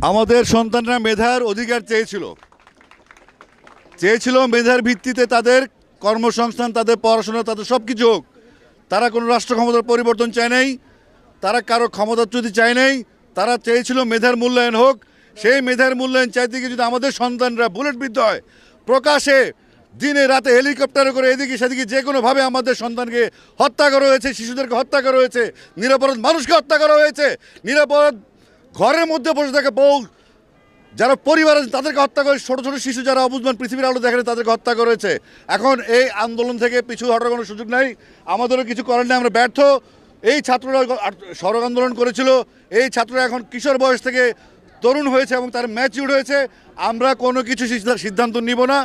আমাদের সন্তানরা মেধার অধিকার চেয়েছিল মেধার ভিত্তিতে তাদের কর্মসংস্থান, তাদের পড়াশোনা, তাদের সব কিছু হোক। তারা কোনো রাষ্ট্র ক্ষমতার পরিবর্তন চায় নাই, তারা কারো ক্ষমতাচ্যুতি চায় নাই, তারা চেয়েছিল মেধার মূল্যায়ন হোক। সেই মেধার মূল্যায়ন চাইতে গিয়ে যদি আমাদের সন্তানরা বুলেটবিদ্ধ হয়, প্রকাশে দিনে রাতে হেলিকপ্টারে করে এদিকে সেদিকে যে কোনোভাবে আমাদের সন্তানকে হত্যা করা হয়েছে, শিশুদেরকে হত্যা করা হয়েছে, নিরাপরাধ মানুষকে হত্যা করা হয়েছে, নিরাপরাধ ঘরের মধ্যে বসে থাকে বউ যারা পরিবার আছে তাদেরকে হত্যা করে, ছোটো ছোটো শিশু যারা অবুঝমান পৃথিবীর আলো দেখে তাদেরকে হত্যা করেছে। এখন এই আন্দোলন থেকে পিছু হটার কোনো সুযোগ নাই, আমাদেরও কিছু করার নেই, আমরা ব্যর্থ। এই ছাত্ররা সড়ক আন্দোলন করেছিল, এই ছাত্ররা এখন কিশোর বয়স থেকে তরুণ হয়েছে এবং তার ম্যাচিউর হয়েছে। আমরা কোনো কিছু সিদ্ধান্ত নিব না,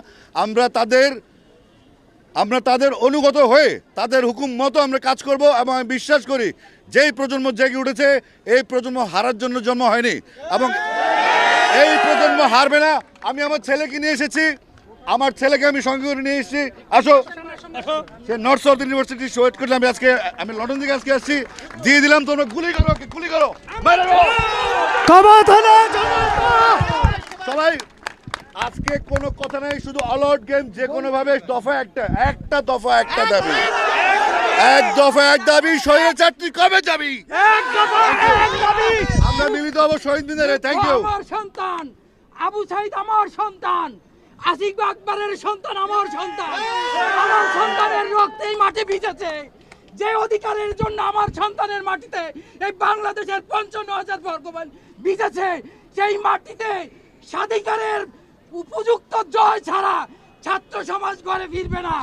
আমরা তাদের অনুগত হয়ে তাদের হুকুম মতো আমরা কাজ করব। এবং আমি বিশ্বাস করি যেই প্রজন্ম জেগে উঠেছে, এই প্রজন্ম হারার জন্য জন্ম হয়নি এবং এই প্রজন্ম হারবে না। আমি আমার ছেলেকে নিয়ে এসেছি, আমার ছেলেকে আমি সঙ্গে করে নিয়ে এসেছি। আসো, সে নর্থ সাউথ ইউনিভার্সিটি ওয়েট করলাম। আমি লন্ডন থেকে আজকে আসছি, দিয়ে দিলাম। তোমরা গুলি করো, গুলি করো, সবাই। আজকে কোনো কথা নাই, শুধু অল আউট গেম। যে কোনো ভাবে দফা একটা দফা একটা দাবি, এক দফা এক দাবি। স্বৈরাচারী কবে যাবি? আমরা মিলিত হবো শহীদ মিনারে। Thank you. আমার সন্তান আবু সাইদ, আমার সন্তান আসিফ আকবরের সন্তান, আমার সন্তান। আমার সন্তানের রক্তেই মাটি ভিজেছে। যে অধিকারের জন্য আমার সন্তানের মাটিতে এই বাংলাদেশের 55,000 বর্গমাইল ভিজেছে, সেই মাটিতে স্বাধিকারের উপযুক্ত জয় ছাড়া ছাত্র সমাজ ঘরে ফিরবে না।